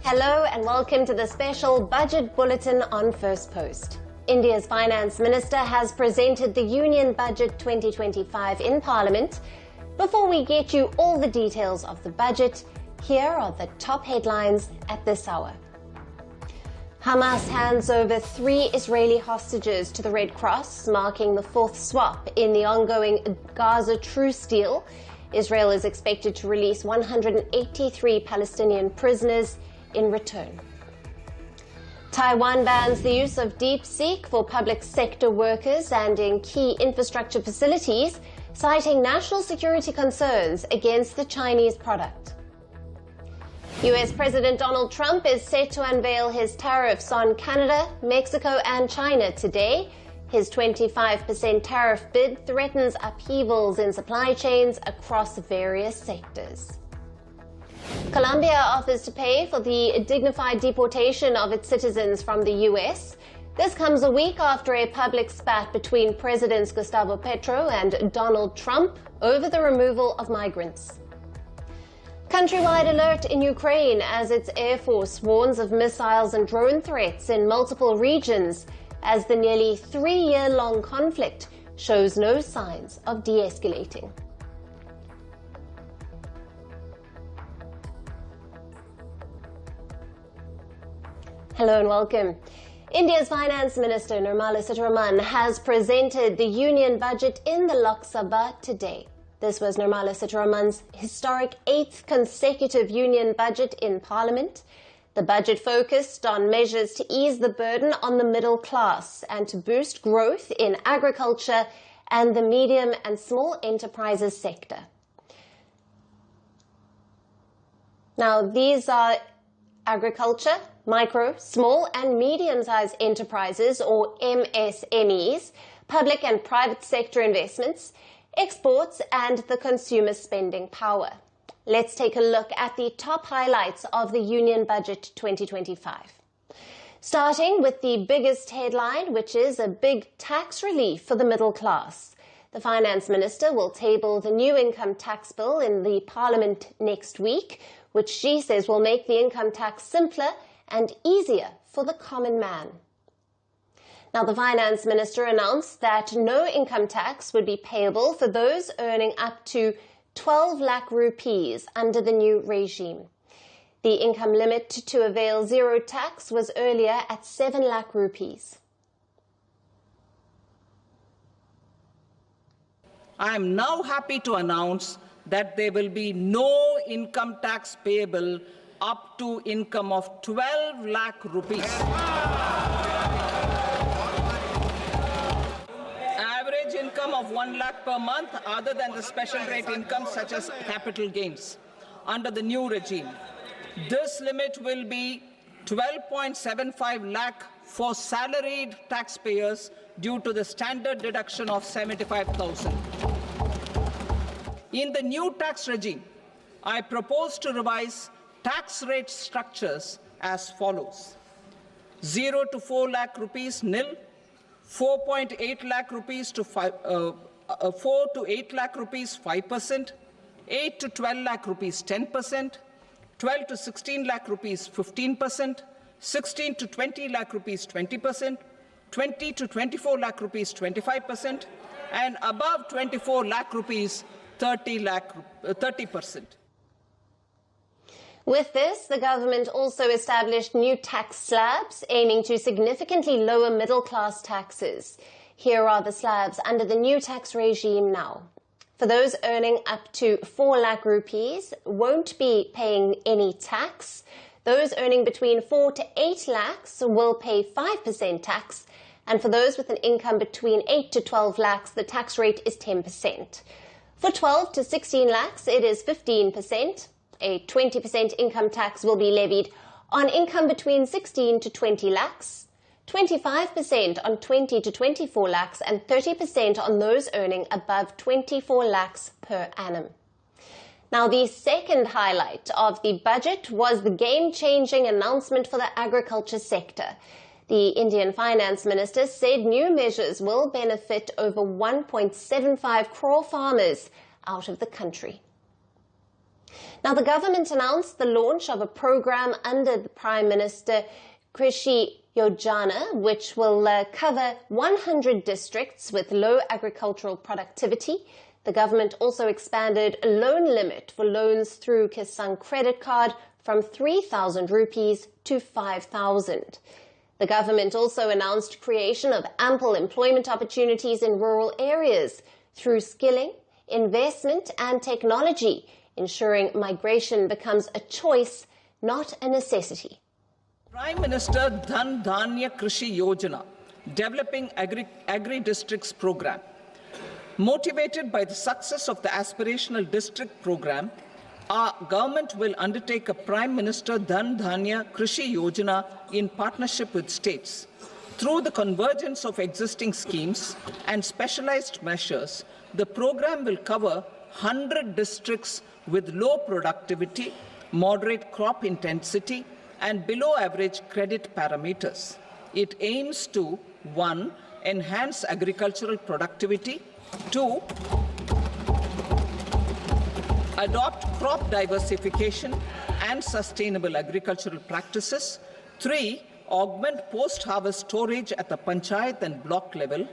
Hello and welcome to the special budget bulletin on Firstpost. India's Finance Minister has presented the Union Budget 2025 in Parliament. Before we get you all the details of the budget, here are the top headlines at this hour. Hamas hands over 3 Israeli hostages to the Red Cross, marking the 4th swap in the ongoing Gaza truce deal. Israel is expected to release 183 Palestinian prisoners in return. Taiwan bans the use of DeepSeek for public sector workers and in key infrastructure facilities, citing national security concerns against the Chinese product. US President Donald Trump is set to unveil his tariffs on Canada, Mexico and China today. His 25% tariff bid threatens upheavals in supply chains across various sectors. Colombia offers to pay for the dignified deportation of its citizens from the US. This comes a week after a public spat between Presidents Gustavo Petro and Donald Trump over the removal of migrants. Countrywide alert in Ukraine as its Air Force warns of missiles and drone threats in multiple regions as the nearly 3-year-long conflict shows no signs of de-escalating. Hello and welcome. India's Finance Minister Nirmala Sitharaman has presented the Union Budget in the Lakh Sabha today. This was Nirmala Sitharaman's historic 8th consecutive Union Budget in Parliament. The budget focused on measures to ease the burden on the middle class and to boost growth in agriculture and the medium and small enterprises sector. Now, these are agriculture, micro, small and medium-sized enterprises or MSMEs, public and private sector investments, exports and the consumer spending power. Let's take a look at the top highlights of the Union Budget 2025. Starting with the biggest headline, which is a big tax relief for the middle class. The Finance Minister will table the new income tax bill in the Parliament next week, which she says will make the income tax simpler and easier for the common man. Now, the Finance Minister announced that no income tax would be payable for those earning up to 12 lakh rupees under the new regime. The income limit to avail zero tax was earlier at 7 lakh rupees. I am now happy to announce that there will be no income tax payable up to income of 12 lakh rupees. Average income of 1 lakh per month other than the special rate income such as capital gains under the new regime. This limit will be 12.75 lakh for salaried taxpayers due to the standard deduction of 75,000. In the new tax regime, I propose to revise tax rate structures as follows: 0 to 4 lakh rupees nil, 4.8 lakh rupees to 4 to 8 lakh rupees 5%, 8 to 12 lakh rupees 10%, 12 to 16 lakh rupees 15%, 16 to 20 lakh rupees 20%, 20 to 24 lakh rupees 25%, and above 24 lakh rupees 30%. With this, the government also established new tax slabs aiming to significantly lower middle-class taxes. Here are the slabs under the new tax regime now. For those earning up to 4 lakh rupees, won't be paying any tax. Those earning between 4 to 8 lakhs will pay 5% tax. And for those with an income between 8 to 12 lakhs, the tax rate is 10%. For 12 to 16 lakhs, it is 15%. A 20% income tax will be levied on income between 16 to 20 lakhs, 25% on 20 to 24 lakhs, and 30% on those earning above 24 lakhs per annum. Now, the second highlight of the budget was the game-changing announcement for the agriculture sector. The Indian Finance Minister said new measures will benefit over 1.75 crore farmers out of the country. Now, the government announced the launch of a program under the Prime Minister Krishi Yojana, which will cover 100 districts with low agricultural productivity. The government also expanded a loan limit for loans through Kisan credit card from 3,000 rupees to 5,000. The government also announced creation of ample employment opportunities in rural areas through skilling, investment and technology, ensuring migration becomes a choice, not a necessity. Prime Minister Dhan Dhanya Krishi Yojana, Developing Agri-Districts Program. Motivated by the success of the Aspirational District Program, our government will undertake a Prime Minister Dhan Dhanya Krishi Yojana in partnership with states. Through the convergence of existing schemes and specialized measures, the program will cover 100 districts with low productivity, moderate crop intensity, and below average credit parameters. It aims to 1. Enhance agricultural productivity, 2. Adopt crop diversification and sustainable agricultural practices, 3. Augment post-harvest storage at the panchayat and block level,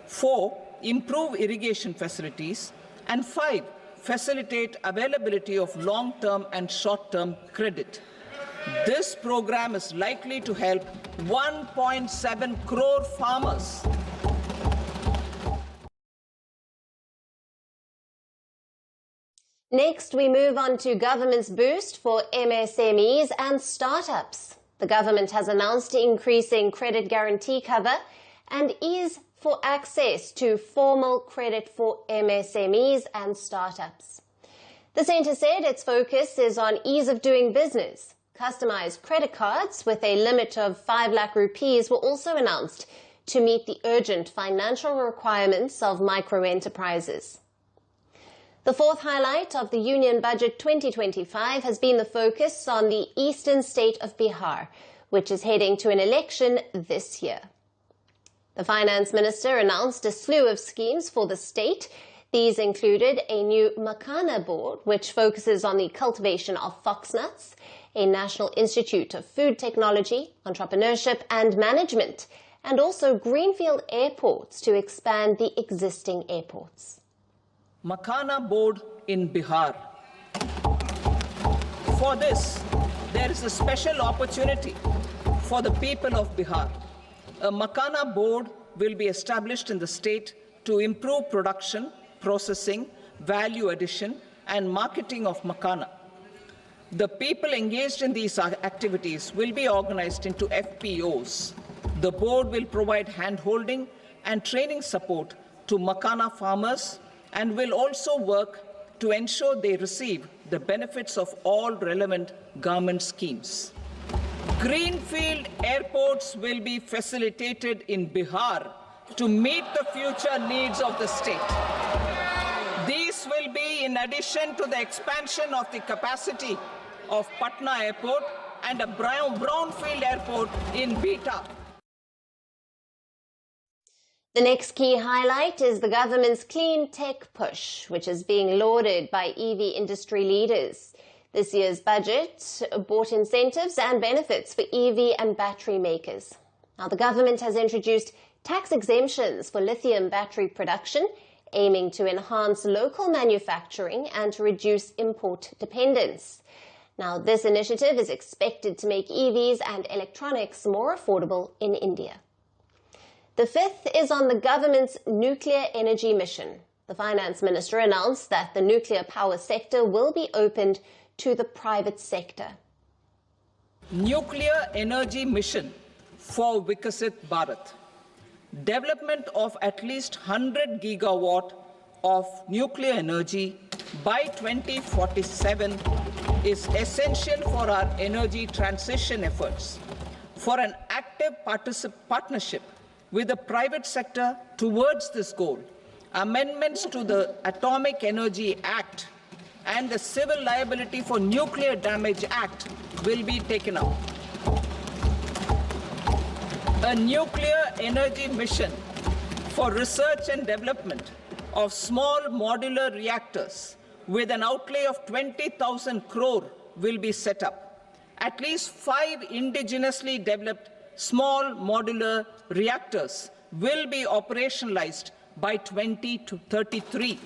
4. Improve irrigation facilities, and 5. Facilitate availability of long-term and short-term credit. This program is likely to help 1.7 crore farmers. Next, we move on to government's boost for MSMEs and startups. The government has announced increasing credit guarantee cover and ease for access to formal credit for MSMEs and startups. The centre said its focus is on ease of doing business. Customised credit cards with a limit of 5 lakh rupees were also announced to meet the urgent financial requirements of micro-enterprises. The fourth highlight of the Union Budget 2025 has been the focus on the eastern state of Bihar, which is heading to an election this year. The Finance Minister announced a slew of schemes for the state. These included a new Makhana board, which focuses on the cultivation of foxnuts, a National Institute of Food Technology, Entrepreneurship and Management, and also greenfield airports to expand the existing airports. Makhana board in Bihar. For this, there is a special opportunity for the people of Bihar. A Makhana board will be established in the state to improve production, processing, value addition, and marketing of Makhana. The people engaged in these activities will be organized into FPOs. The board will provide hand-holding and training support to Makhana farmers and will also work to ensure they receive the benefits of all relevant government schemes. Greenfield airports will be facilitated in Bihar to meet the future needs of the state. These will be in addition to the expansion of the capacity of Patna Airport and a brownfield airport in Beta. The next key highlight is the government's clean tech push, which is being lauded by EV industry leaders. This year's budget brought incentives and benefits for EV and battery makers. Now, the government has introduced tax exemptions for lithium battery production, aiming to enhance local manufacturing and to reduce import dependence. Now, this initiative is expected to make EVs and electronics more affordable in India. The fifth is on the government's nuclear energy mission. The Finance Minister announced that the nuclear power sector will be opened to the private sector. Nuclear energy mission for Vikasit Bharat. Development of at least 100 gigawatt of nuclear energy by 2047 is essential for our energy transition efforts. For an active partnership with the private sector towards this goal, amendments to the Atomic Energy Act and the Civil Liability for Nuclear Damage Act will be taken up. A nuclear energy mission for research and development of small modular reactors with an outlay of 20,000 crore will be set up. At least 5 indigenously developed small modular reactors will be operationalized by 2033.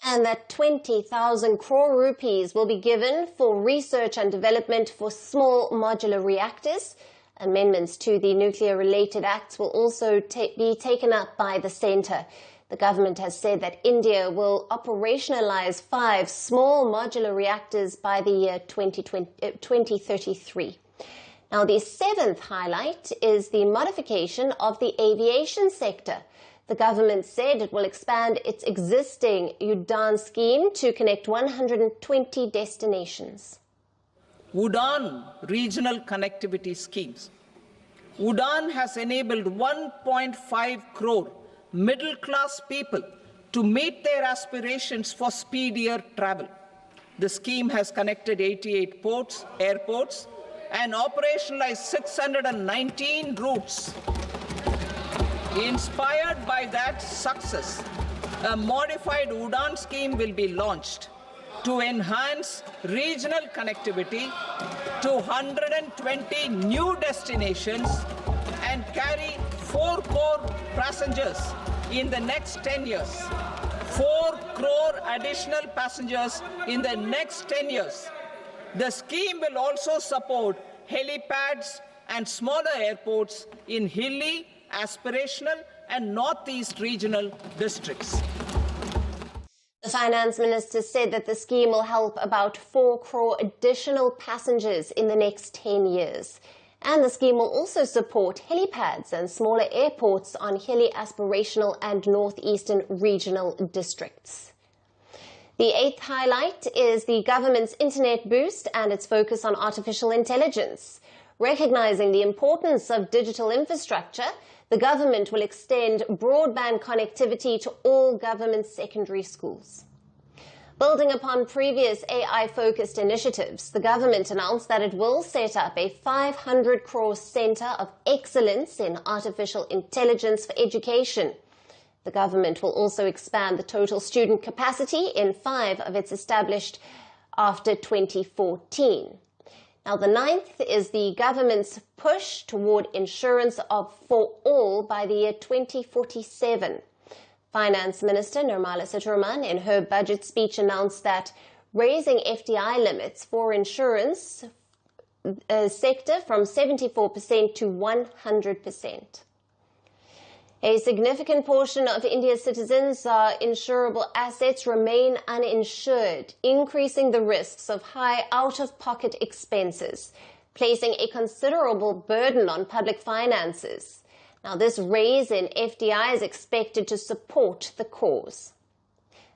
And that 20,000 crore rupees will be given for research and development for small modular reactors. Amendments to the nuclear-related acts will also be taken up by the centre. The government has said that India will operationalize 5 small modular reactors by the year 2033. Now, the 7th highlight is the modification of the aviation sector. The government said it will expand its existing UDAN scheme to connect 120 destinations. UDAN regional connectivity schemes. UDAN has enabled 1.5 crore middle-class people to meet their aspirations for speedier travel. The scheme has connected 88 airports, and operationalized 619 routes. Inspired by that success, a modified UDAN scheme will be launched to enhance regional connectivity to 120 new destinations and carry 4 crore passengers in the next 10 years. 4 crore additional passengers in the next 10 years. The scheme will also support helipads and smaller airports in hilly, aspirational and northeast regional districts. The Finance Minister said that the scheme will help about 4 crore additional passengers in the next 10 years. And the scheme will also support helipads and smaller airports on hilly, aspirational and northeastern regional districts. The 8th highlight is the government's internet boost and its focus on artificial intelligence. Recognizing the importance of digital infrastructure, the government will extend broadband connectivity to all government secondary schools. Building upon previous AI-focused initiatives, the government announced that it will set up a 500 crore centre of excellence in artificial intelligence for education. The government will also expand the total student capacity in 5 of its established after 2014. Now, the 9th is the government's push toward insurance for all by the year 2047. Finance Minister Nirmala Sitharaman, in her budget speech, announced that raising FDI limits for insurance sector from 74% to 100%. A significant portion of India's citizens' insurable assets remain uninsured, increasing the risks of high out-of-pocket expenses, placing a considerable burden on public finances. Now, this raise in FDI is expected to support the cause.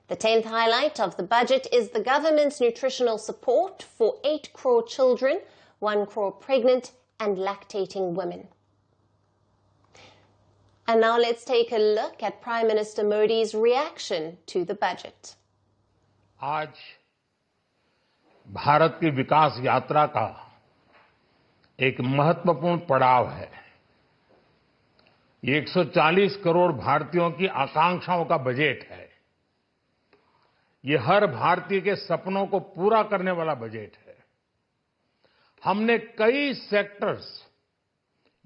The 10th highlight of the budget is the government's nutritional support for 8 crore children, 1 crore pregnant and lactating women. And now let's take a look at Prime Minister Modi's reaction to the budget. आज भारत की विकास यात्रा का एक महत्वपूर्ण पड़ाव है। ये 140 करोड़ भारतीयों की आकांक्षाओं का बजट है। ये हर भारतीय के सपनों को पूरा करने वाला बजट है। हमने कई सेक्टर्स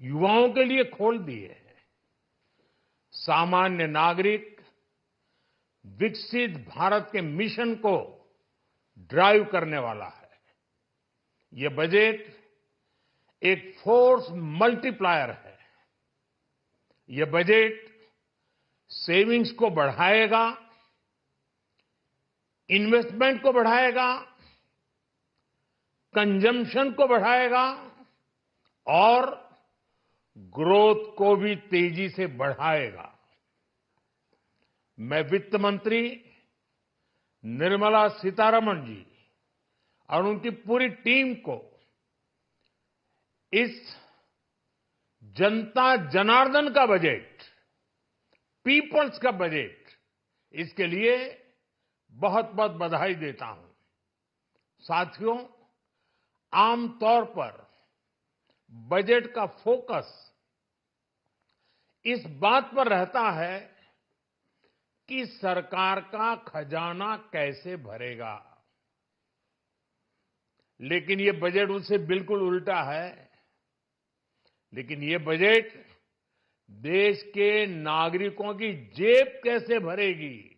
युवाओं के लिए खोल दिए हैं। सामान्य नागरिक विकसित भारत के मिशन को ड्राइव करने वाला है। ये बजट एक फोर्स मल्टीप्लायर है। ये बजट सेविंग्स को बढ़ाएगा, इन्वेस्टमेंट को बढ़ाएगा, कंजम्पशन को बढ़ाएगा और ग्रोथ को भी तेजी से बढ़ाएगा। मैं वित्त मंत्री निर्मला सीतारमण जी और उनकी पूरी टीम को इस जनता जनार्दन का बजट, पीपल्स का बजट, इसके लिए बहुत बहुत बधाई देता हूं। साथियों, आमतौर पर बजट का फोकस इस बात पर रहता है कि सरकार का खजाना कैसे भरेगा। लेकिन ये बजट उससे बिल्कुल उल्टा है। लेकिन ये बजट देश के नागरिकों की जेब कैसे भरेगी,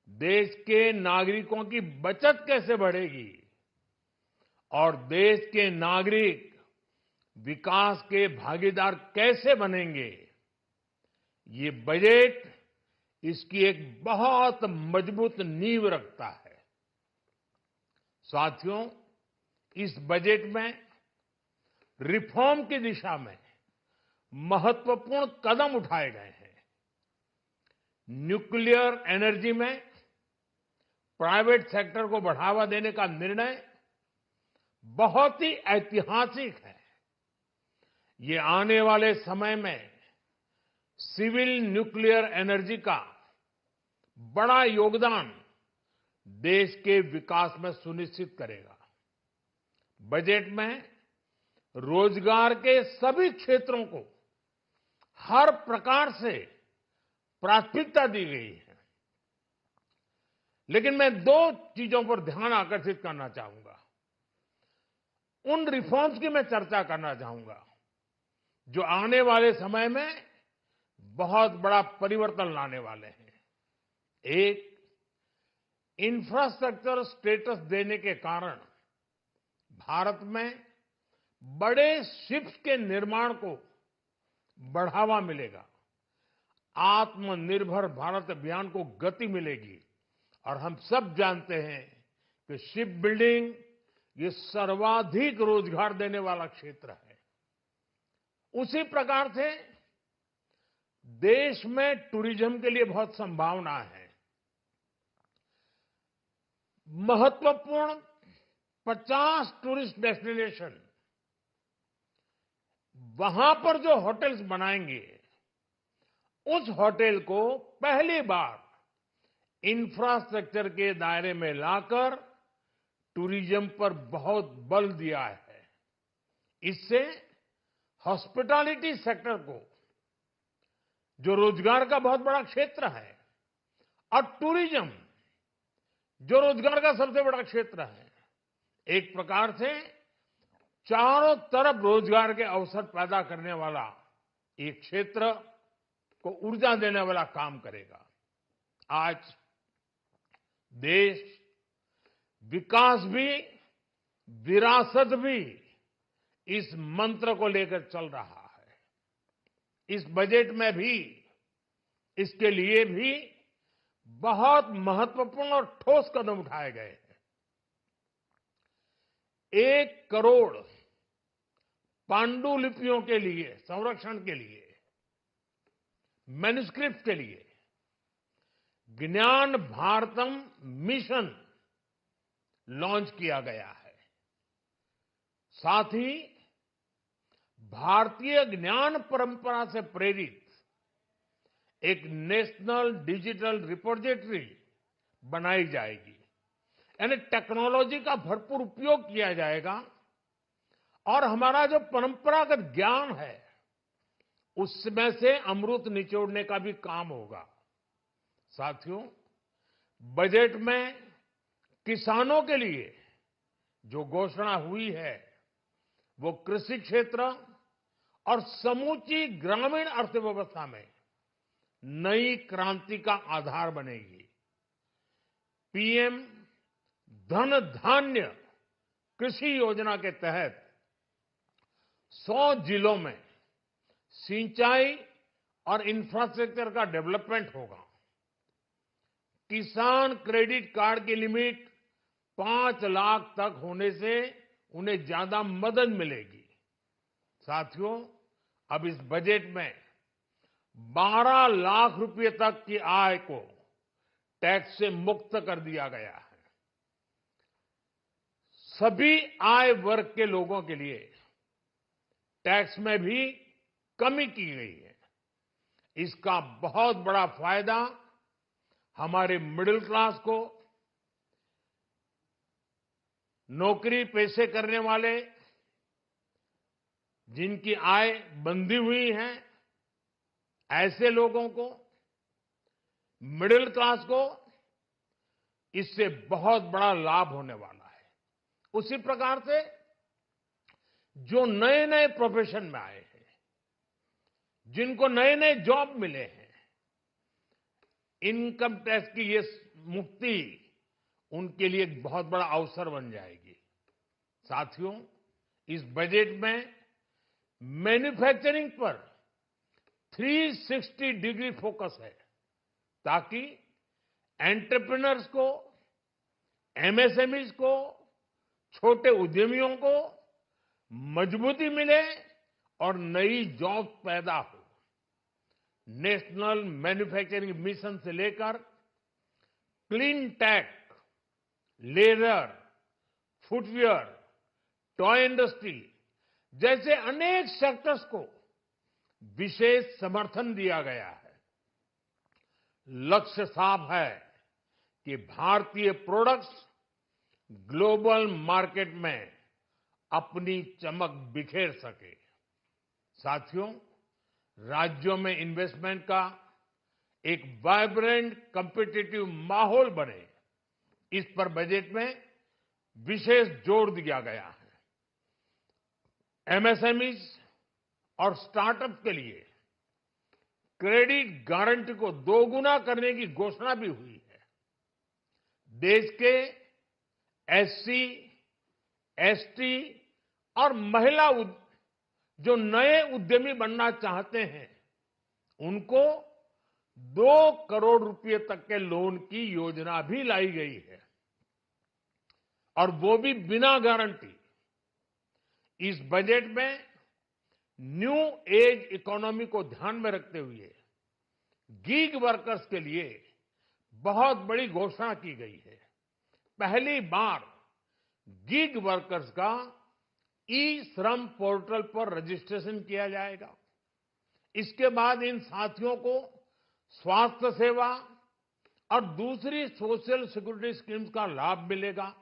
देश के नागरिकों की बचत कैसे बढ़ेगी और देश के नागरिक विकास के भागीदार कैसे बनेंगे, ये बजट इसकी एक बहुत मजबूत नींव रखता है। साथियों, इस बजट में रिफॉर्म की दिशा में महत्वपूर्ण कदम उठाए गए हैं। न्यूक्लियर एनर्जी में प्राइवेट सेक्टर को बढ़ावा देने का निर्णय बहुत ही ऐतिहासिक है। ये आने वाले समय में सिविल न्यूक्लियर एनर्जी का बड़ा योगदान देश के विकास में सुनिश्चित करेगा। बजट में रोजगार के सभी क्षेत्रों को हर प्रकार से प्राथमिकता दी गई है। लेकिन मैं दो चीजों पर ध्यान आकर्षित करना चाहूंगा। उन रिफॉर्म्स की मैं चर्चा करना चाहूंगा जो आने वाले समय में बहुत बड़ा परिवर्तन लाने वाले हैं। एक, इंफ्रास्ट्रक्चर स्टेटस देने के कारण भारत में बड़े शिप्स के निर्माण को बढ़ावा मिलेगा। आत्मनिर्भर भारत अभियान को गति मिलेगी। और हम सब जानते हैं कि शिप बिल्डिंग ये सर्वाधिक रोजगार देने वाला क्षेत्र है। उसी प्रकार से देश में टूरिज्म के लिए बहुत संभावना है। महत्वपूर्ण 50 टूरिस्ट डेस्टिनेशन, वहां पर जो होटल्स बनाएंगे, उस होटल को पहली बार इंफ्रास्ट्रक्चर के दायरे में लाकर टूरिज्म पर बहुत बल दिया है। इससे हॉस्पिटैलिटी सेक्टर को, जो रोजगार का बहुत बड़ा क्षेत्र है, और टूरिज्म जो रोजगार का सबसे बड़ा क्षेत्र है, एक प्रकार से चारों तरफ रोजगार के अवसर पैदा करने वाला एक क्षेत्र को ऊर्जा देने वाला काम करेगा। आज देश विकास भी, विरासत भी इस मंत्र को लेकर चल रहा है। इस बजट में भी इसके लिए भी बहुत महत्वपूर्ण और ठोस कदम उठाए गए हैं। 1 करोड़ पांडुलिपियों के लिए संरक्षण के लिए, मैन्युस्क्रिप्ट के लिए ज्ञान भारतम मिशन लॉन्च किया गया है। साथ ही भारतीय ज्ञान परंपरा से प्रेरित एक नेशनल डिजिटल रिपोजिटरी बनाई जाएगी। यानी टेक्नोलॉजी का भरपूर उपयोग किया जाएगा और हमारा जो परंपरागत ज्ञान है उसमें से अमृत निचोड़ने का भी काम होगा। साथियों, बजट में किसानों के लिए जो घोषणा हुई है वो कृषि क्षेत्र और समूची ग्रामीण अर्थव्यवस्था में नई क्रांति का आधार बनेगी। पीएम धन धान्य कृषि योजना के तहत 100 जिलों में सिंचाई और इंफ्रास्ट्रक्चर का डेवलपमेंट होगा। किसान क्रेडिट कार्ड की लिमिट 5 लाख तक होने से उन्हें ज्यादा मदद मिलेगी। साथियों, अब इस बजट में 12 लाख रुपए तक की आय को टैक्स से मुक्त कर दिया गया है। सभी आय वर्ग के लोगों के लिए टैक्स में भी कमी की गई है। इसका बहुत बड़ा फायदा हमारे मिडिल क्लास को, नौकरी पेशे करने वाले जिनकी आय बंधी हुई है, ऐसे लोगों को, मिडिल क्लास को इससे बहुत बड़ा लाभ होने वाला है। उसी प्रकार से जो नए नए प्रोफेशन में आए हैं, जिनको नए नए जॉब मिले हैं, इनकम टैक्स की ये मुक्ति उनके लिए एक बहुत बड़ा अवसर बन जाएगी। साथियों, इस बजट में मैन्युफैक्चरिंग पर 360 डिग्री फोकस है, ताकि एंटरप्रेन्योर्स को, एमएसएमईज को, छोटे उद्यमियों को मजबूती मिले और नई जॉब पैदा हो। नेशनल मैन्युफैक्चरिंग मिशन से लेकर clean tech, leather, footwear, toy industry जैसे अनेक सेक्टर्स को विशेष समर्थन दिया गया है। लक्ष्य साफ है कि भारतीय प्रोडक्ट्स ग्लोबल मार्केट में अपनी चमक बिखेर सके। साथियों, राज्यों में इन्वेस्टमेंट का एक वाइब्रेंट कॉम्पिटिटिव माहौल बने, इस पर बजट में विशेष जोर दिया गया है। एमएसएमईज और स्टार्टअप के लिए क्रेडिट गारंटी को दोगुना करने की घोषणा भी हुई है। देश के एससी, एसटी और महिला जो नए उद्यमी बनना चाहते हैं, उनको 2 करोड़ रुपए तक के लोन की योजना भी लाई गई है, और वो भी बिना गारंटी। इस बजट में न्यू एज इकोनॉमी को ध्यान में रखते हुए गीग वर्कर्स के लिए बहुत बड़ी घोषणा की गई है। पहली बार गीग वर्कर्स का ई श्रम पोर्टल पर रजिस्ट्रेशन किया जाएगा। इसके बाद इन साथियों को स्वास्थ्य सेवा और दूसरी सोशल सिक्योरिटी स्कीम्स का लाभ मिलेगा।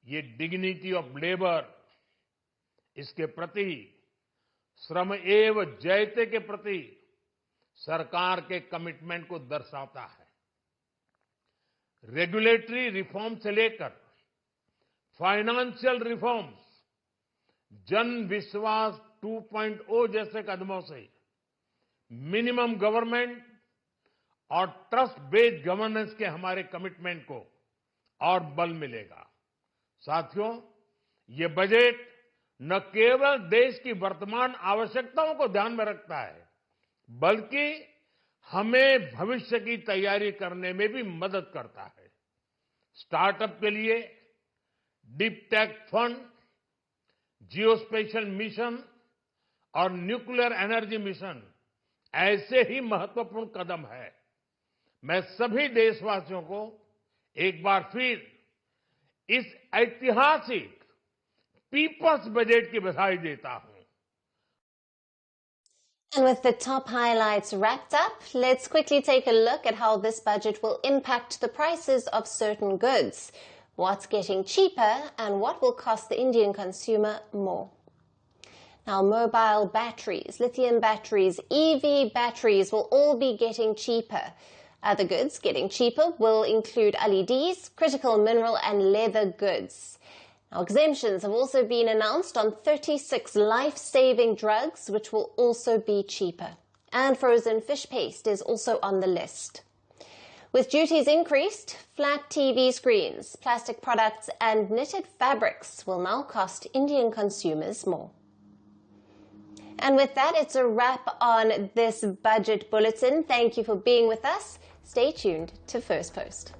ये डिग्निटी ऑफ लेबर, इसके प्रति, श्रम एव जयते के प्रति सरकार के कमिटमेंट को दर्शाता है। रेगुलेटरी रिफॉर्म से लेकर फाइनेंशियल रिफॉर्म्स, जन विश्वास 2.0 जैसे कदमों से मिनिमम गवर्नमेंट और ट्रस्ट बेस्ड गवर्नेंस के हमारे कमिटमेंट को और बल मिलेगा। साथियों, ये बजट न केवल देश की वर्तमान आवश्यकताओं को ध्यान में रखता है, बल्कि हमें भविष्य की तैयारी करने में भी मदद करता है। स्टार्टअप के लिए deep tech fund, geospatial mission और न्यूक्लियर एनर्जी मिशन ऐसे ही महत्वपूर्ण कदम है। मैं सभी देशवासियों को एक बार फिर इस ऐतिहासिक पीपल्स बजट की बधाई देता हूं। And with the top highlights wrapped up, let's quickly take a look at how this budget will impact the prices of certain goods. What's getting cheaper and what will cost the Indian consumer more? Now, mobile batteries, lithium batteries, EV batteries will all be getting cheaper. Other goods getting cheaper will include LEDs, critical mineral and leather goods. Now, exemptions have also been announced on 36 life-saving drugs, which will also be cheaper. And frozen fish paste is also on the list. With duties increased, flat TV screens, plastic products and knitted fabrics will now cost Indian consumers more. And with that, it's a wrap on this budget bulletin. Thank you for being with us. Stay tuned to First Post.